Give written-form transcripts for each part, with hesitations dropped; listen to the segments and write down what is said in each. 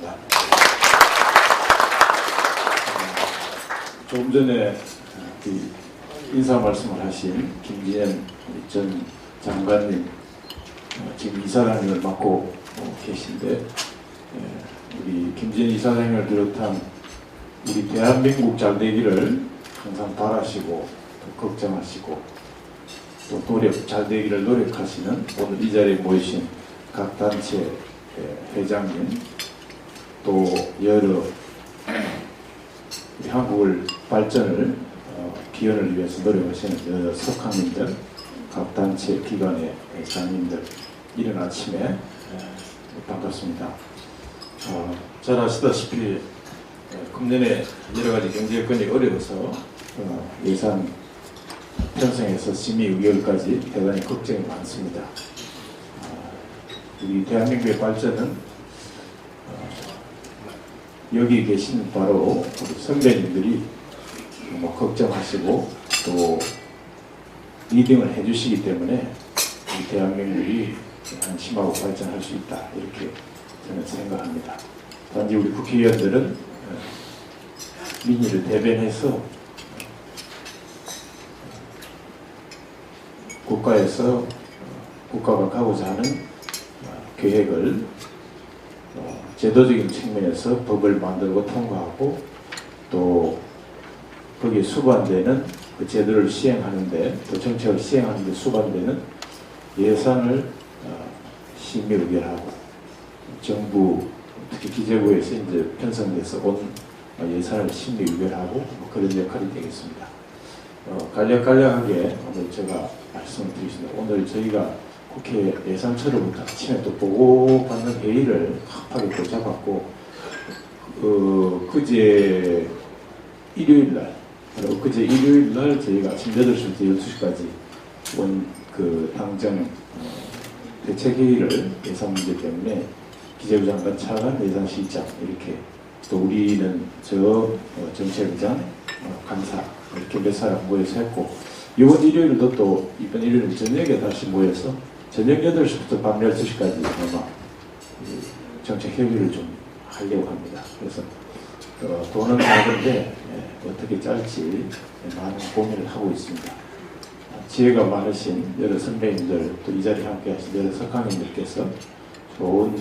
반갑습니다. 조금 전에 인사 말씀을 하신 김진현 전 장관님, 지금 이사장님을 맡고 계신데, 우리 김진현 이사장님을 비롯한 우리 대한민국 잘 되기를 항상 바라시고 또 걱정하시고 또 잘 되기를 노력하시는 오늘 이 자리에 모이신 각 단체 회장님, 또 여러 우리 한국을 발전을 기원을 위해서 노력하시는 여러 석학님들, 각 단체 기관의 회장님들, 이른 아침에 반갑습니다. 잘 아시다시피 금년에 여러 가지 경제 여건이 어려워서 예산 편성에서 심의 의결까지 대단히 걱정이 많습니다. 우리 대한민국의 발전은 여기 계신 바로 우리 선배님들이 걱정하시고 또 리딩을 해주시기 때문에 우리 대한민국이 안심하고 발전할 수 있다, 이렇게 저는 생각합니다. 단지 우리 국회의원들은 민의를 대변해서 국가에서 국가가 가고자 하는 계획을 제도적인 측면에서 법을 만들고 통과하고 또 거기에 수반되는 그 제도를 시행하는데, 또 정책을 시행하는데 수반되는 예산을 심의 의결하고, 정부 특히 기재부에서 이제 편성돼서 온 예산을 심의 의결하고 그런 역할이 되겠습니다. 간략하게 오늘 제가 말씀을 드리겠습니다. 오늘 저희가 국회 예산처로부터 아침에 또 보고받는 회의를 급하게 또 잡았고, 그제 일요일날 저희가 아침 8시부터 12시까지 온 그 당정 대책회의를 예산 문제 때문에 기재부 장관 차관 예산실장 이렇게, 또 우리는 정책의장 간사 이렇게 몇 사람 모여서 했고, 이번 일요일도 또 이번 일요일 저녁에 다시 모여서 저녁 8시부터 밤 12시까지 아마 정책 협의를 좀 하려고 합니다. 그래서 돈은 많은데 어떻게 짤지 많은 고민을 하고 있습니다. 지혜가 많으신 여러 선배님들, 또 이 자리에 함께 하신 여러 석학님들께서 좋은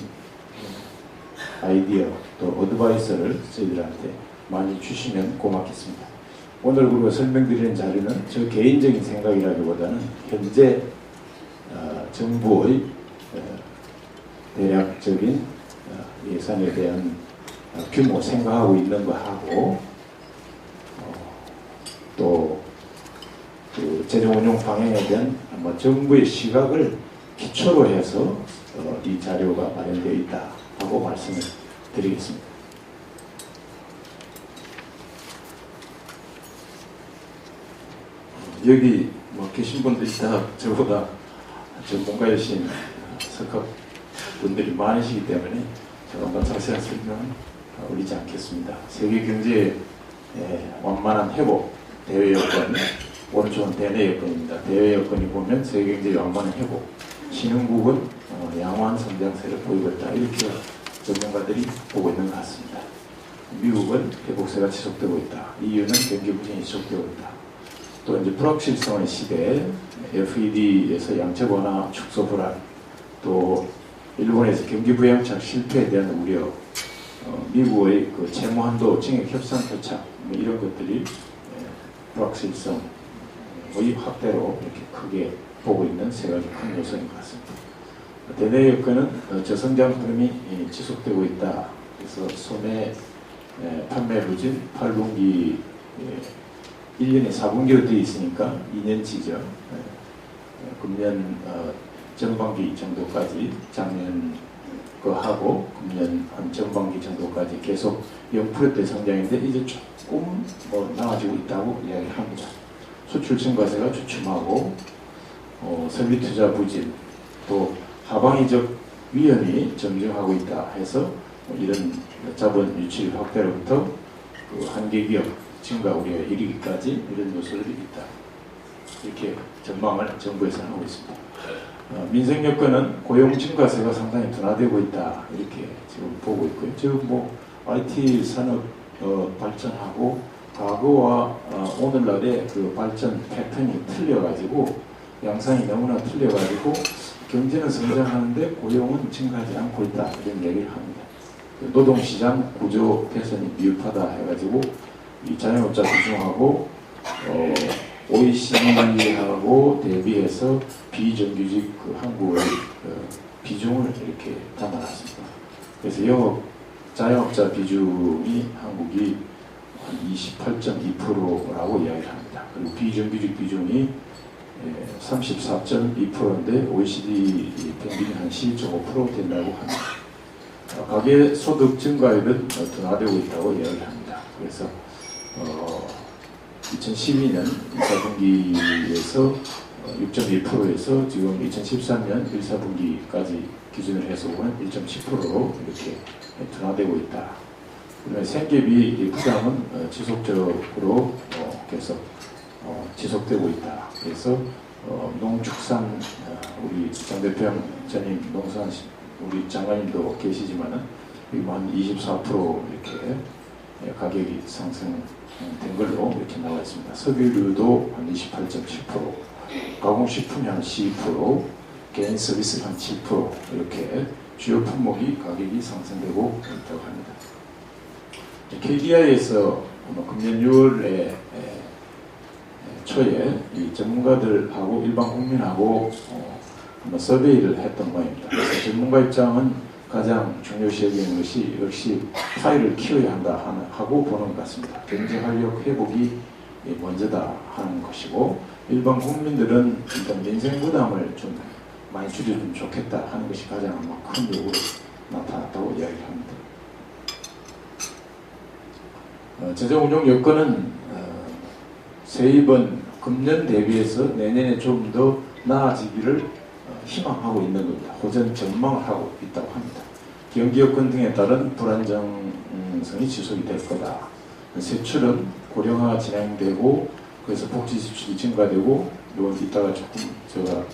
아이디어 또 어드바이스를 저희들한테 많이 주시면 고맙겠습니다. 오늘 그리고 설명드리는 자료는 저 개인적인 생각이라기보다는 현재 정부의 대략적인 예산에 대한 규모 생각하고 있는 거 하고, 또 그 재정 운용 방향에 대한 정부의 시각을 기초로 해서 이 자료가 마련되어 있다 하고 말씀을 드리겠습니다. 여기 계신 분들이 다 저보다 전문가이신 석학 분들이 많으시기 때문에 제가 한번 자세한 설명은 올리지 않겠습니다. 세계 경제의 완만한 회복, 대외 여건, 오른쪽은 대내 여건입니다. 대외 여건이 보면 세계 경제의 완만한 회복, 신흥국은 양호한 성장세를 보이고 있다, 이렇게 전문가들이 보고 있는 것 같습니다. 미국은 회복세가 지속되고 있다. EU는 경기 부진이 지속되고 있다. 또 이제 불확실성의 시대, FED에서 양적 완화 축소 불안, 또 일본에서 경기 부양착 실패에 대한 우려, 미국의 그 채무 한도 증액 협상 표착, 이런 것들이 불확실성의 확대로 이렇게 크게 보고 있는 세 가지 큰 요소인 것 같습니다. 대내 여건은 저성장 흐름이 지속되고 있다. 그래서 소매 판매 부진 8분기 1년에 4분기로 되어 있으니까 2년치죠. 금년 전반기 정도까지, 작년 거 하고 금년 한 전반기 정도까지 계속 0%대 성장인데 이제 조금 나아지고 있다고 이야기합니다. 수출 증가세가 주춤하고 설비투자 부진, 또 하방위적 위험이 점증하고 있다 해서 이런 자본 유출 확대로부터 그 한계 기업 증가 우려에 이르기까지 이런 요소들이 있다, 이렇게 전망을 정부에서는 하고 있습니다. 민생 여건은 고용 증가세가 상당히 둔화되고 있다 이렇게 지금 보고 있고요. 지금 뭐 IT 산업 발전하고 과거와 오늘날의 그 발전 패턴이 틀려가지고 양상이 너무나 틀려가지고 경제는 성장하는데 고용은 증가하지 않고 있다 이런 얘기를 합니다. 노동시장 구조 개선이 미흡하다 해가지고 이 자영업자 비중하고 OECD하고 대비해서 비정규직 그 한국의 비중을 이렇게 담아놨습니다. 그래서 자영업자 비중이 한국이 한 28.2%라고 이야기를 합니다. 그리고 비정규직 비중이 34.2%인데 OECD 평균이 한 12.5% 된다고 합니다. 가계 소득 증가율은 둔화되고 있다고 이야기를 합니다. 그래서 2012년 1사분기에서 6.1%에서 지금 2013년 1사분기까지 기준을 해서 보면 1.10%로 이렇게 둔화되고 있다. 그다음에 생계비 부담은 지속적으로 계속 지속되고 있다. 그래서 농축산 우리 장 대표장님 농산 우리 장관님도 계시지만은 한 24% 이렇게 가격이 상승된 걸로 이렇게 나와 있습니다. 석유류도 한 28.7%, 가공식품이 한 12%, 개인 서비스 한 7% 이렇게 주요 품목이 가격이 상승되고 있다고 합니다. KDI에서 금년 6월에 초에 이 전문가들하고 일반 국민하고 서베이를 했던 모양입니다. 그래서 전문가 입장은 가장 중요시 여기는 것이 역시 파일을 키워야 한다 하고 보는 것 같습니다. 경제 활력 회복이 먼저다 하는 것이고 일반 국민들은 일단 민생 부담을 좀 많이 줄여주면 좋겠다 하는 것이 가장 큰 요구로 나타났다고 이야기합니다. 재정 운용 여건은 세입은 금년 대비해서 내년에 좀 더 나아지기를 희망하고 있는 겁니다. 호전 전망을 하고 있다고 합니다. 경기 여건 등에 따른 불안정성이 지속이 될 거다. 세출은 고령화가 진행되고 그래서 복지 지출이 증가되고 이건 이따가 제가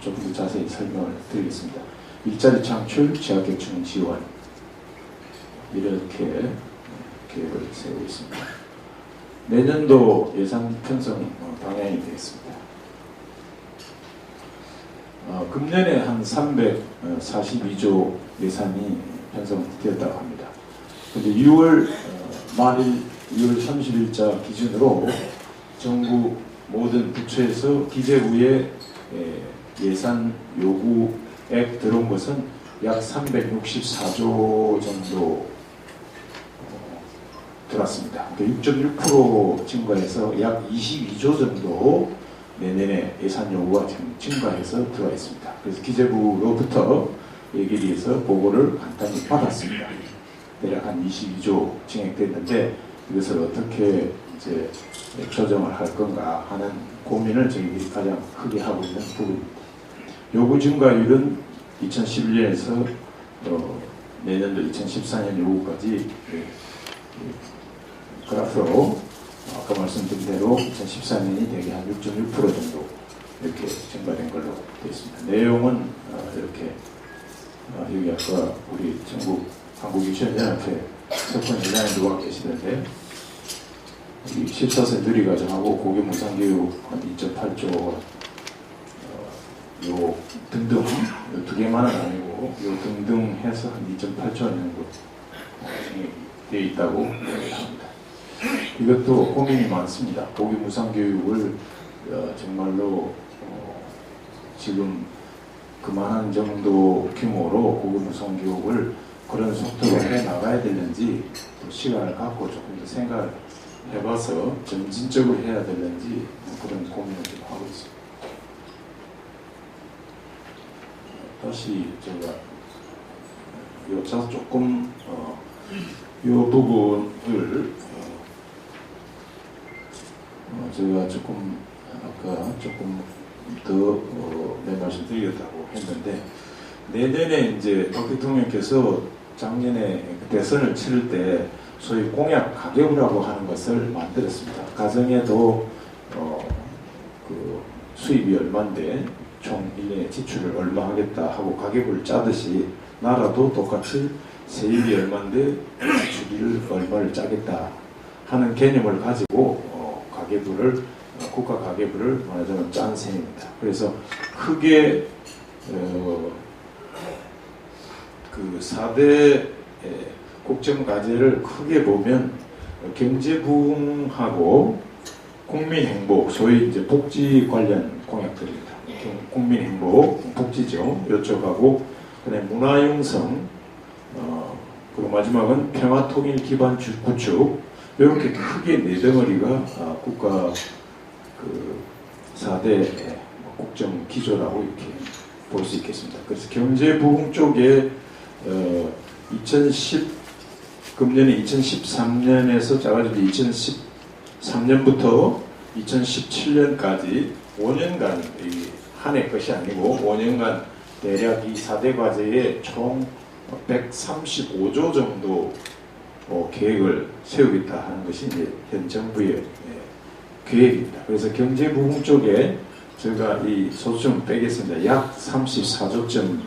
조금 더 자세히 설명을 드리겠습니다. 일자리 창출, 취약계층 지원 이렇게 계획을 세우고 있습니다. 내년도 예산 편성 방향이 되겠습니다. 금년에 한 342조 예산이 편성되었다고 합니다. 근데 6월 말일 2월 30일자 기준으로 정부 모든 부처에서 기재부에 예산 요구액 들어온 것은 약 364조 정도 들어왔습니다. 6.6% 증가해서 약 22조 정도 내년에 예산 요구가 지금 증가해서 들어와 있습니다. 그래서 기재부로부터 얘기를 해서 보고를 간단히 받았습니다. 대략 한 22조 증액됐는데 이것을 어떻게 이제 조정을 할 건가 하는 고민을 저희들이 가장 크게 하고 있는 부분입니다. 요구 증가율은 2011년에서 내년도 2014년 요구까지 그래프로 아까 말씀드린 대로 2014년이 대개 한 6.6% 정도 이렇게 증가된 걸로 되어 있습니다. 내용은 이렇게 여기 아까 우리 전국 한국유치원연합회 석훈 회장님 누가 계시는데 14세 누리과정하고 고교무상교육 한 2.8조 요 등등 요 두 개만은 아니고 요 등등 해서 한 2.8조 정도 되어 있다고 합니다. 이것도 고민이 많습니다. 고교무상교육을 정말로 지금 그만한 정도 규모로 고교무상교육을 그런 속도로 해나가야 되는지 또 시간을 갖고 조금 더 생각을 해봐서 점진적으로 해야 되는지 그런 고민을 좀 하고 있습니다. 다시 제가 여기서 조금 이 부분을 제가 조금 아까 조금 더 말씀드리겠다고 했는데 내년에 이제 박 대통령께서 작년에 대선을 치를 때 소위 공약 가계부라고 하는 것을 만들었습니다. 가정에도 그 수입이 얼마인데 총 1년에 지출을 얼마 하겠다 하고 가계부를 짜듯이 나라도 똑같이 세입이 얼마인데 지출을 얼마를 짜겠다 하는 개념을 가지고 가계부를 국가 가계부를 말하자면 짠 셈입니다. 그래서 크게 그 4대 국정과제를 크게 보면 경제부흥하고 국민행복, 소위 이제 복지 관련 공약들입니다. 국민행복, 복지죠. 요쪽하고 그다음에 문화융성, 그리고 마지막은 평화통일 기반 구축. 이렇게 크게 네 덩어리가 국가 그 4대 국정 기조라고 이렇게 볼 수 있겠습니다. 그래서 경제부흥 쪽에 금년이 2013년에서 짜가지고 2013년부터 2017년까지 5년간 한 해 것이 아니고 5년간 대략 이 4대 과제에 총 135조 정도 계획을 세우겠다 하는 것이 이제 현 정부의 계획입니다. 그래서 경제부흥 쪽에 제가 이 소수점 빼겠습니다. 약 34조점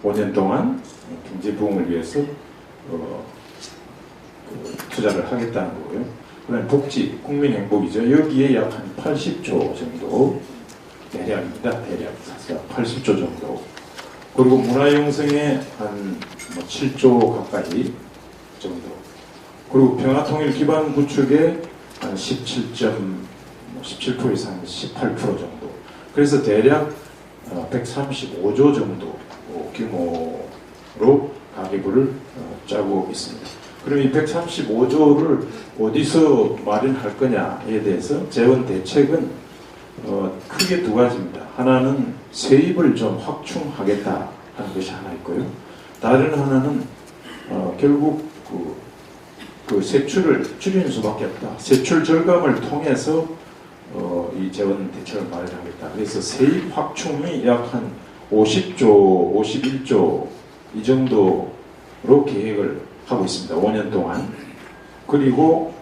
5년 동안 경제부흥을 위해서 투자를 하겠다는 거고요. 그다음에 복지, 국민행복이죠. 여기에 약 한 80조 정도 대략입니다. 대략 80조 정도. 그리고 문화융성에 한 7조 가까이 정도. 그리고 평화통일 기반 구축에 한 17% 이상 18% 정도. 그래서 대략 135조 정도 규모로 가계부를 짜고 있습니다. 그럼 이 135조를 어디서 마련할 거냐에 대해서 재원 대책은 크게 두 가지입니다. 하나는 세입을 좀 확충하겠다 하는 것이 하나 있고요. 다른 하나는 결국 그 세출을 줄이는 수밖에 없다. 세출 절감을 통해서 이 재원 대책을 마련하겠다. 그래서 세입 확충이 약 한 50조, 51조 이 정도로 계획을 하고 있습니다. 5년 동안. 그리고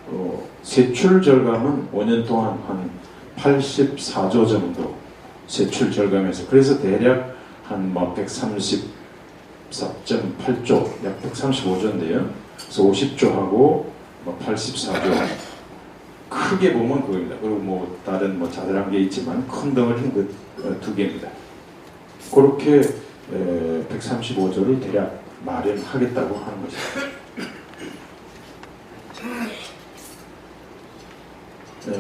세출 절감은 5년 동안 한 84조 정도 세출 절감에서 그래서 대략 한 134.8조, 약 135조인데요. 그래서 50조하고 84조 크게 보면 그겁니다. 그리고 다른 자잘한 게 있지만 큰 덩어리는 그 두 개입니다. 그렇게 135조를 대략 마련하겠다고 하는 것입니다.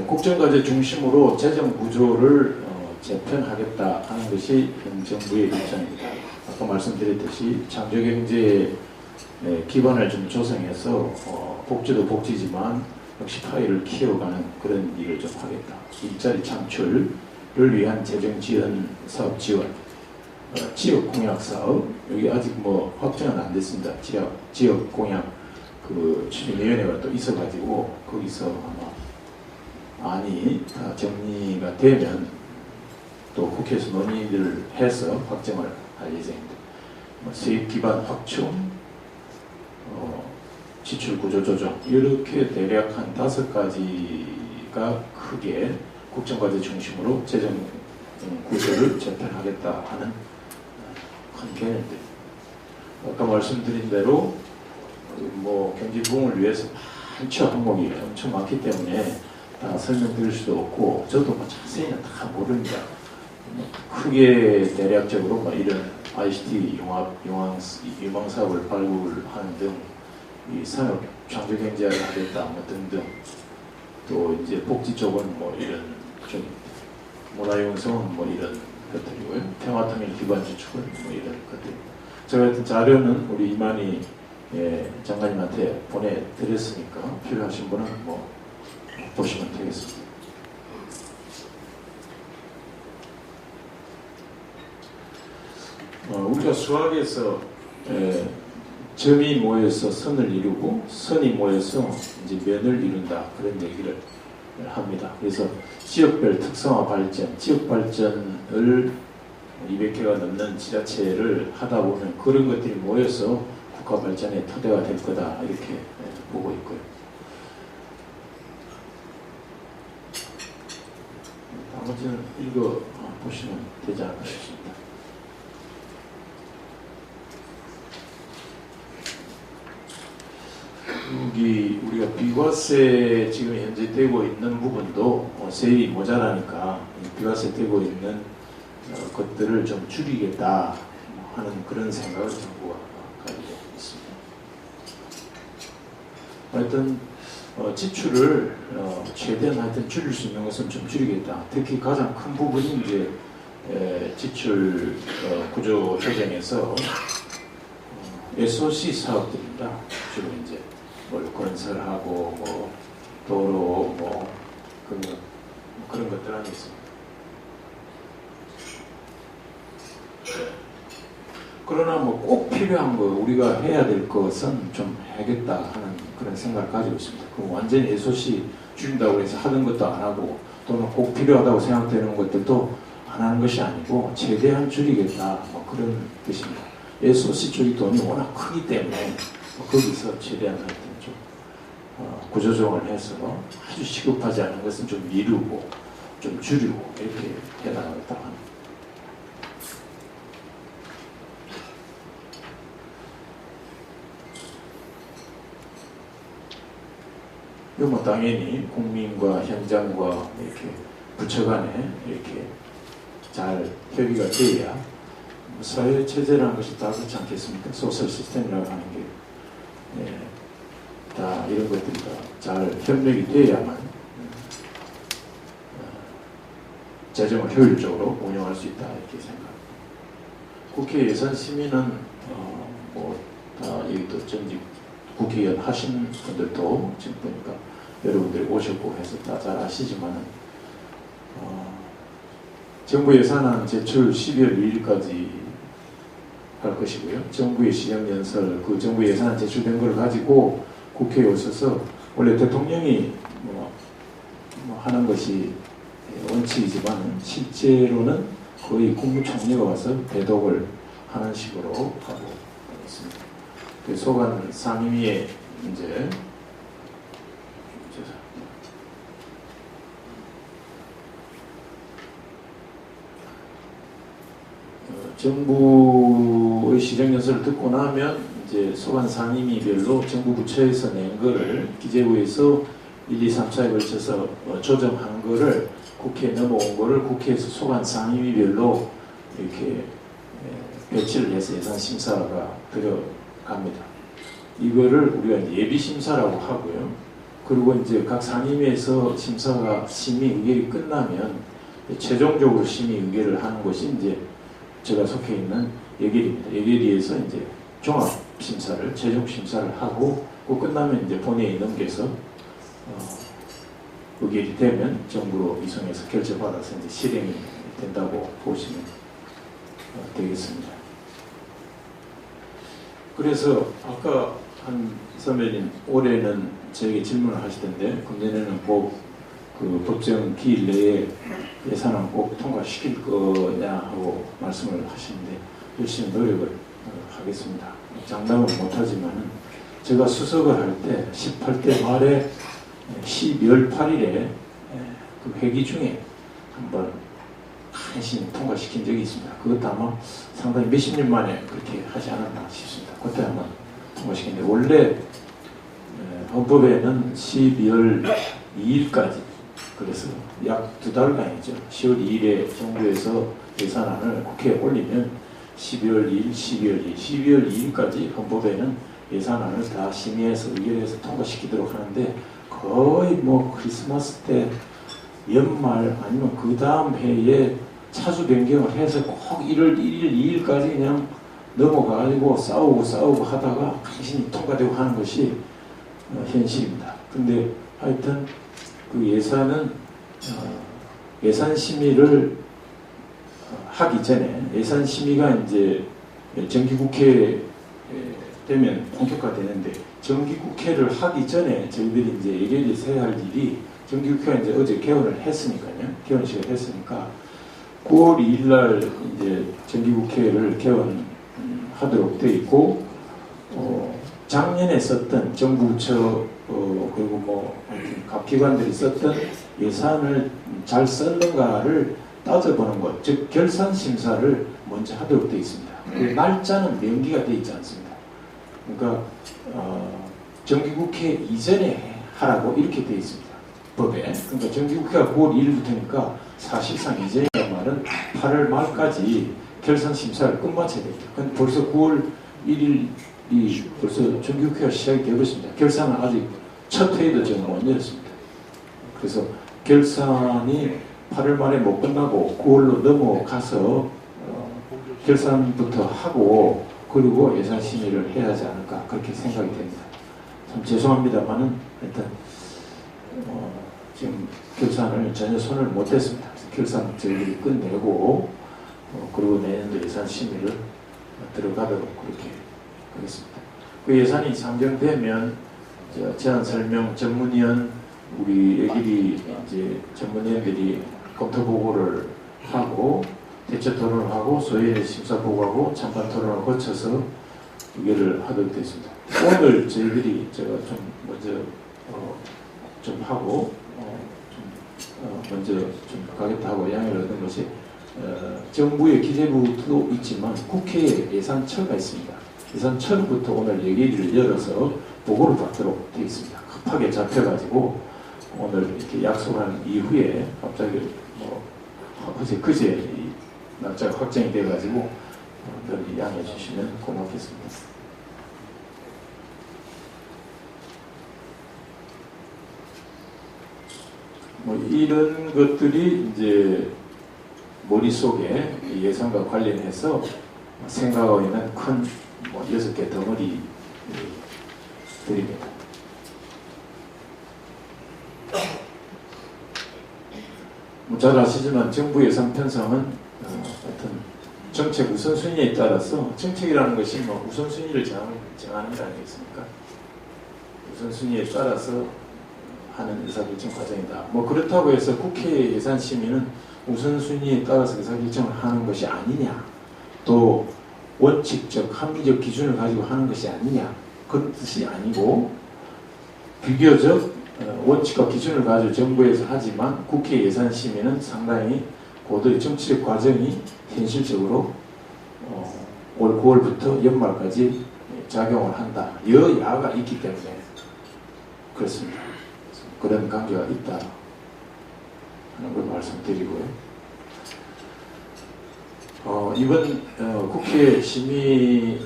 국정과제 중심으로 재정 구조를 재편하겠다 하는 것이 현 정부의 입장입니다. 아까 말씀드렸듯이 창조경제의 기반을 좀 조성해서 복지도 복지지만 역시 파이를 키워가는 그런 일을 좀 하겠다. 일자리 창출을 위한 재정 지원, 사업 지원, 지역 공약 사업, 여기 아직 확정은 안 됐습니다. 지역 공약 추진위원회가 또 있어가지고 거기서 아마 안이 다 정리가 되면 또 국회에서 논의를 해서 확정을 할 예정입니다. 세입 기반 확충, 지출 구조 조정 이렇게 대략 한 5가지가 크게 국정과제 중심으로 재정 구조를 재편하겠다 하는 큰 개념들. 아까 말씀드린 대로 경제 부흥을 위해서 많죠. 항목이 엄청 많기 때문에 다 설명드릴 수도 없고 저도 자세히는 다 모릅니다. 크게 대략적으로 이런 ICT 융합 사업을 발굴하는 등 이 산업 창조 경제를 하겠다 등등. 또 이제 복지 쪽은 이런 쪽입니다. 문화융성은 이런 것들이고요. 평화통일 기반 주축은 이런 것들입니다. 제가 하여튼 자료는 우리 이만희 장관님한테 보내드렸으니까 필요하신 분은 보시면 되겠습니다. 우리가 수학에서 점이 모여서 선을 이루고 선이 모여서 이제 면을 이룬다 그런 얘기를 합니다. 그래서 지역별 특성화 발전, 지역 발전을 200개가 넘는 지자체를 하다 보면 그런 것들이 모여서 국가 발전의 토대가 될 거다 이렇게 보고 있고요. 나머지는 읽어 보시면 되지 않을까 싶습니다. 여기 우리가 비과세 지금 현재 되고 있는 부분도 세율이 모자라니까 비과세 되고 있는 것들을 좀 줄이겠다 하는 그런 생각을 정부가 가지고 있습니다. 하여튼 지출을 최대한 하여튼 줄일 수 있는 것은 좀 줄이겠다. 특히 가장 큰 부분이 이제 지출 구조 조정에서 SOC 사업들입니다. 주로 이제 건설하고 뭐 도로 뭐 그런 것들 안에 있습니다. 그러나 뭐 꼭 필요한 거 우리가 해야 될 것은 좀 해야겠다 하는 그런 생각을 가지고 있습니다. 그 완전히 SOC 줄인다고 해서 하던 것도 안 하고 또는 꼭 필요하다고 생각되는 것들도 안 하는 것이 아니고 최대한 줄이겠다 뭐 그런 뜻입니다. SOC 쪽이 돈이 워낙 크기 때문에 거기서 최대한 하여튼 좀 구조조정을 해서 아주 시급하지 않은 것은 좀 미루고 좀 줄이고 이렇게 해나가겠다 합니다. 뭐 당연히 국민과 현장과 이렇게 부처 간에 이렇게 잘 협의가 돼야 사회 체제라는 것이 다 그렇지 않겠습니까? 소셜 시스템이라고 하는 게 다 이런 것들이 다 잘 협력이 돼야만 재정을 효율적으로 운영할 수 있다 이렇게 생각합니다. 국회 예산 심의는 뭐 다 여기도 전직 국회의원 하신 분들도 지금 보니까 여러분들이 오셨고 해서 다 잘 아시지만은 정부 예산안 제출 12월 2일까지 할 것이고요. 정부의 시정연설, 그 정부 예산안 제출된 걸 가지고 국회에 오셔서 원래 대통령이 뭐 하는 것이 원칙이지만 실제로는 거의 국무총리가 와서 대독을 하는 식으로 하고 있습니다. 그 소관 상임위에 이제 정부의 시정연설을 듣고 나면 이제 소관 상임위별로 정부 부처에서 낸 거를 기재부에서 1, 2, 3차에 걸쳐서 조정한 거를 국회에 넘어온 거를 국회에서 소관 상임위별로 이렇게 배치를 해서 예산 심사가 들어갑니다. 이거를 우리가 예비 심사라고 하고요. 그리고 이제 각 상임위에서 심사가 심의 의결이 끝나면 최종적으로 심의 의결을 하는 것이 이제 제가 속해 있는 예결입니다. 예결위에서 이제 종합 심사를 최종 심사를 하고 그 끝나면 이제 본회의에 넘겨서 의결이 되면 정부로 이송해서 결재받아서 이제 실행이 된다고 보시면 되겠습니다. 그래서 아까 한 선배님 올해는 저에게 질문을 하시던데 금년에는 꼭 그 법정 기일 내에 예산안 꼭 통과시킬 거냐 하고 말씀을 하시는데 열심히 노력을 하겠습니다. 장담은 못하지만은 제가 수석을 할 때 18대 말에 12월 8일에 그 회기 중에 한번 간신히 통과시킨 적이 있습니다. 그것도 아마 상당히 몇십 년 만에 그렇게 하지 않았나 싶습니다. 그때 한번 통과시켰는데 원래 헌법에는 12월 2일까지 그래서 약 2달간이죠. 10월 2일에 정부에서 예산안을 국회에 올리면 12월 2일, 12월 2일, 12월 2일까지 헌법에는 예산안을 다 심의해서 의결해서 통과시키도록 하는데 거의 뭐 크리스마스 때 연말 아니면 그 다음 해에 차수 변경을 해서 꼭 1월 1일, 2일까지 그냥 넘어가지고 싸우고 하다가 간신히 통과되고 하는 것이 현실입니다. 근데 하여튼 그 예산은 예산 심의를 하기 전에 예산 심의가 이제 정기국회 되면 본격화되는데 정기국회를 하기 전에 저희들이 이제 예결위에서 해야 할 일이 정기국회가 이제 어제 개원을 했으니까요. 개원식을 했으니까 9월 2일 날 이제 정기국회를 개원하도록 돼 있고 작년에 썼던 정부 부처 그리고 뭐 각 기관들이 썼던 예산을 잘 썼는가를 따져보는 것, 즉 결산 심사를 먼저 하도록 되어 있습니다. 그 날짜는 명기가 되어 있지 않습니다. 그러니까 정기국회 이전에 하라고 이렇게 되어 있습니다. 법에. 그러니까 정기국회가 9월 1일부터니까 사실상 이전이란 말은 8월 말까지 결산 심사를 끝마쳐야 됩니다. 근데 벌써 9월 1일이 벌써 정기국회가 시작이 되었습니다. 결산은 아직 첫 회의도 지금 못 열었습니다. 그래서 결산이 8월 말에 못 끝나고 9월로 넘어가서 결산부터 하고 그리고 예산 심의를 해야 하지 않을까 그렇게 생각이 됩니다. 참 죄송합니다만은 일단 지금 결산을 전혀 손을 못 댔습니다. 결산 저희들이 끝내고 그리고 내년도 예산 심의를 들어가도록 그렇게 하겠습니다. 그 예산이 상정되면 제안 설명 전문위원 우리 애들이 이제 전문위원들이 검토 보고를 하고 대체 토론을 하고 소위 심사 보고하고 찬반 토론을 거쳐서 의결을 하도록 되어 있습니다. 오늘 저희들이 제가 좀 먼저 좀 하고 먼저 좀 가겠다 하고 양해를 얻은 것이 정부의 기재부도 있지만 국회에 예산처가 있습니다. 예산처부터 오늘 얘기를 열어서 보고를 받도록 되어 있습니다. 급하게 잡혀가지고 오늘 이렇게 약속한 이후에 갑자기 어제 그제 날짜가 확정이 돼가지고 늘 양해해 주시면 고맙겠습니다. 이런 것들이 이제 머릿속에 예산과 관련해서 생각하고 있는 큰 6개 덩어리 들입니다. 잘 아시지만 정부 예산 편성은 어떤 정책 우선순위에 따라서 정책이라는 것이 우선순위를 정하는 게 아니겠습니까? 우선순위에 따라서 하는 의사결정 과정이다. 그렇다고 해서 국회 예산 심의는 우선순위에 따라서 의사결정을 하는 것이 아니냐, 또 원칙적 합리적 기준을 가지고 하는 것이 아니냐, 그런 뜻이 아니고 비교적 원칙과 기준을 가지고 정부에서 하지만 국회 예산 심의는 상당히 고도의 정치적 과정이 현실적으로 올 9월부터 연말까지 작용을 한다. 여야가 있기 때문에 그렇습니다. 그런 관계가 있다 하는 걸 말씀드리고요. 이번 국회 심의에서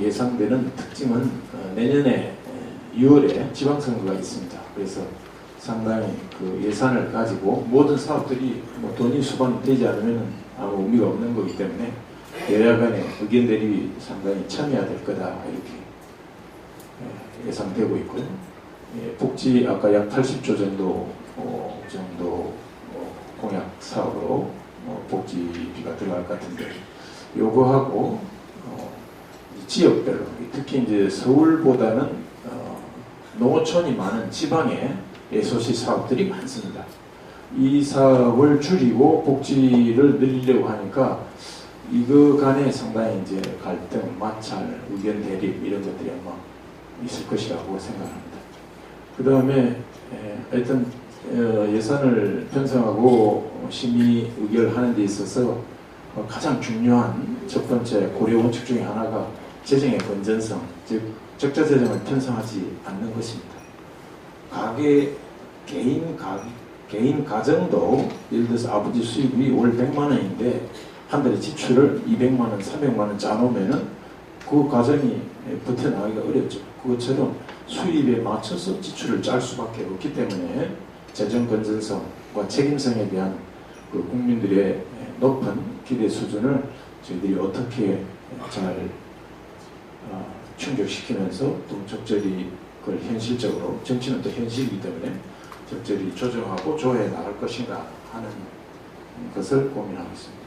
예상되는 특징은 내년에 6월에 지방선거가 있습니다. 그래서 상당히 그 예산을 가지고 모든 사업들이 돈이 수반이 되지 않으면 아무 의미가 없는 거기 때문에 여야 간의 의견 대립이 상당히 첨예화될 거다 이렇게 예상되고 있고요. 복지 아까 약 80조 정도 공약 사업으로 복지비가 들어갈 것 같은데 요거하고 지역별로 특히 이제 서울보다는 농어촌이 많은 지방에 소시 사업들이 많습니다. 이 사업을 줄이고 복지를 늘리려고 하니까 이거 간에 상당히 이제 갈등, 마찰, 의견 대립 이런 것들이 아마 있을 것이라고 생각합니다. 그 다음에 하여튼 예산을 편성하고 심의 의결하는 데 있어서 가장 중요한 첫 번째 고려 원칙 중에 하나가 재정의 건전성, 즉 적자 재정을 편성하지 않는 것입니다. 개인 가정도 예를 들어서 아버지 수입이 월 100만 원인데 한 달에 지출을 200만 원, 300만 원 짜놓으면은 그 가정이 버텨나가기가 어렵죠. 그것처럼 수입에 맞춰서 지출을 짤 수밖에 없기 때문에 재정 건전성과 책임성에 대한 그 국민들의 높은 기대 수준을 저희들이 어떻게 잘 충족시키면서 또 적절히 그걸 현실적으로, 정치는 또 현실이기 때문에 적절히 조정하고 조회해 나갈 것인가 하는 것을 고민하고 있습니다.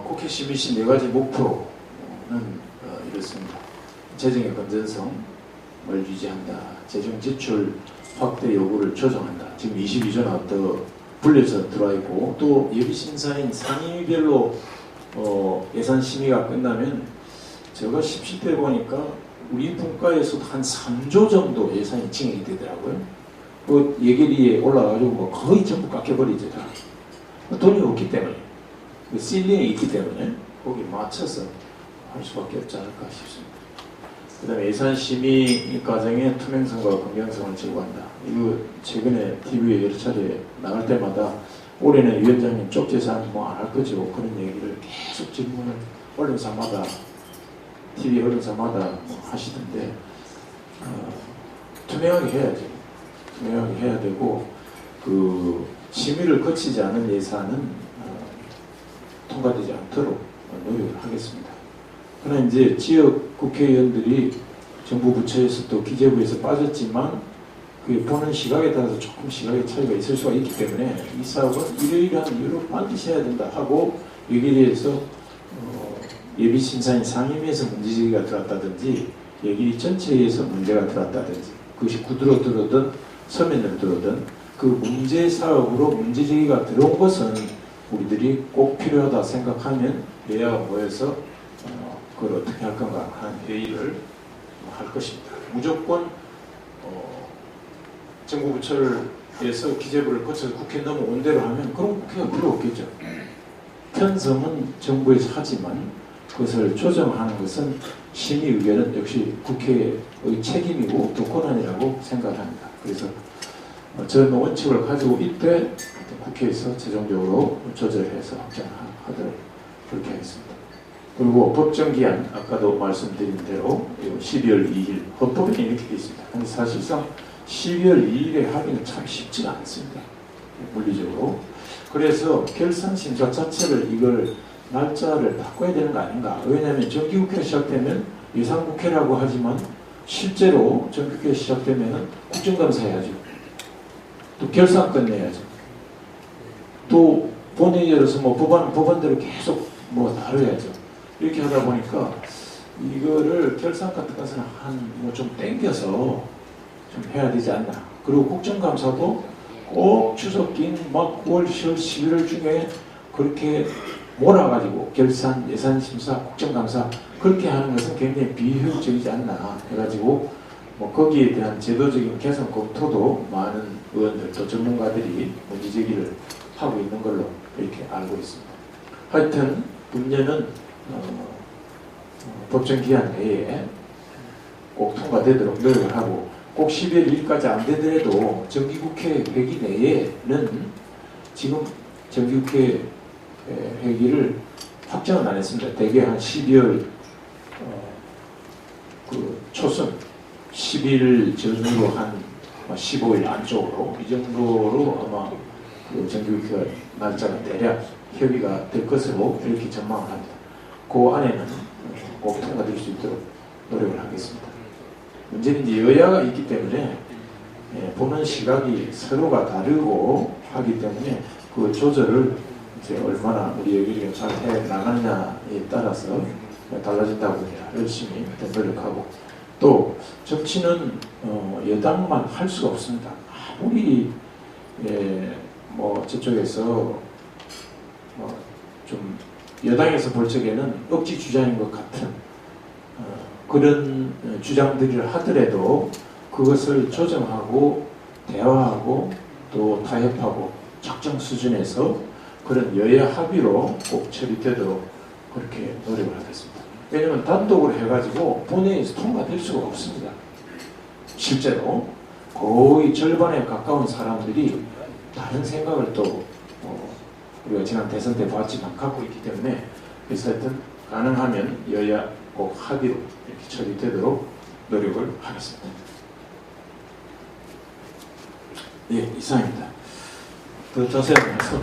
국회 심의 시 4가지 목표는 이렇습니다. 재정의 건전성을 유지한다. 재정 지출 확대 요구를 조정한다. 지금 22조 나왔던 불려서 들어와 있고, 또 예비심사인 상임위별로 예산 심의가 끝나면 제가 17대 보니까 우리 분과에서도 한 3조 정도 예산이 증액이 되더라고요. 그 예결위에 올라가지고 뭐 거의 전부 깎여버리죠. 다. 돈이 없기 때문에, 그 실링이 있기 때문에 거기 맞춰서 할 수밖에 없지 않을까 싶습니다. 그 다음에 예산심의 과정의 투명성과 공정성을 제고한다. 이거 최근에 TV에 여러 차례 나갈 때마다 올해는 위원장님 쪽재산 뭐 안 할 거죠. 그런 얘기를 계속 질문을 언론사마다, TV 언론사마다 뭐 하시던데, 투명하게 해야죠. 투명하게 해야 되고, 그 심의를 거치지 않은 예산은 통과되지 않도록 노력을 하겠습니다. 그러나 이제 지역 국회의원들이 정부 부처에서 또 기재부에서 빠졌지만 그 보는 시각에 따라서 조금 시각의 차이가 있을 수가 있기 때문에 이 사업은 이러이러한 이유로 반드시 해야 된다 하고 예결위에서 예비심사인 상임위에서 문제제기가 들어왔다든지 예결위 전체에서 문제가 들어왔다든지 그것이 구두로 들어오든 서면으로 들어오든 그 문제 사업으로 문제제기가 들어온 것은 우리들이 꼭 필요하다 생각하면 여야가 모여서 그걸 어떻게 할 건가 하는 회의를 할 것입니다. 무조건 정부 부처에서 기재부를 거쳐서 국회에 넘어온 대로 하면 그런 국회가 필요 없겠죠. 편성은 정부에서 하지만 그것을 조정하는 것은 심의 의결은 역시 국회의 책임이고 또 권한이라고 생각합니다. 그래서 저는 원칙을 가지고 이때 국회에서 최종적으로 조절해서 확정하도록 그렇게 하겠습니다. 그리고 법정기한 아까도 말씀드린 대로 12월 2일 헌법에 이렇게 되어 있습니다. 근데 사실상 12월 2일에 하기는 참 쉽지가 않습니다. 물리적으로. 그래서 결산심사 자체를 이걸 날짜를 바꿔야 되는 거 아닌가. 왜냐하면 정기국회가 시작되면 예산국회라고 하지만 실제로 정기국회 시작되면 국정감사 해야죠. 또 결산권 내야죠. 또 본회의 열어서 뭐 법안대로 계속 뭐 다뤄야죠. 이렇게 하다 보니까 이거를 결산 같은 것은 뭐 좀 땡겨서 좀 해야 되지 않나. 그리고 국정감사도 꼭 추석긴 막 9월, 10월, 11월 중에 그렇게 몰아가지고 결산, 예산심사, 국정감사 그렇게 하는 것은 굉장히 비효율적이지 않나 해가지고 뭐 거기에 대한 제도적인 개선 검토도 많은 의원들 또 전문가들이 문제제기를 하고 있는 걸로 이렇게 알고 있습니다. 하여튼 금년은 법정 기한 내에 꼭 통과되도록 노력을 하고 꼭 12월 2일까지 안 되더라도 정기국회 회기 내에는 지금 정기국회 회기를 확정은 안 했습니다. 대개 한 12월 그 초순 10일 전후로 한 15일 안쪽으로 이 정도로 아마 그 정기국회가 날짜가 대략 협의가 될 것으로 이렇게 전망을 합니다. 그 안에는 꼭 통과될 수 있도록 노력을 하겠습니다. 문제는 이제 여야가 있기 때문에 보는 시각이 서로가 다르고 하기 때문에 그 조절을 이제 얼마나 우리 여기를 잘 해 나가느냐에 따라서 달라진다고 합니다. 열심히 노력하고 또 정치는 여당만 할 수가 없습니다. 아무리 뭐 저쪽에서 좀 여당에서 볼 적에는 억지 주장인 것 같은 그런 주장들을 하더라도 그것을 조정하고 대화하고 또 타협하고 적정 수준에서 그런 여야 합의로 꼭 처리되도록 그렇게 노력을 하겠습니다. 왜냐하면 단독으로 해가지고 본회의에서 통과될 수가 없습니다. 실제로 거의 절반에 가까운 사람들이 다른 생각을 또 우리가 지난 대선 때 봤지만 갖고 있기 때문에 그래서 하여튼 가능하면 여야 꼭 합의로 이렇게 처리되도록 노력을 하겠습니다. 예, 이상입니다. 더 자세한 말씀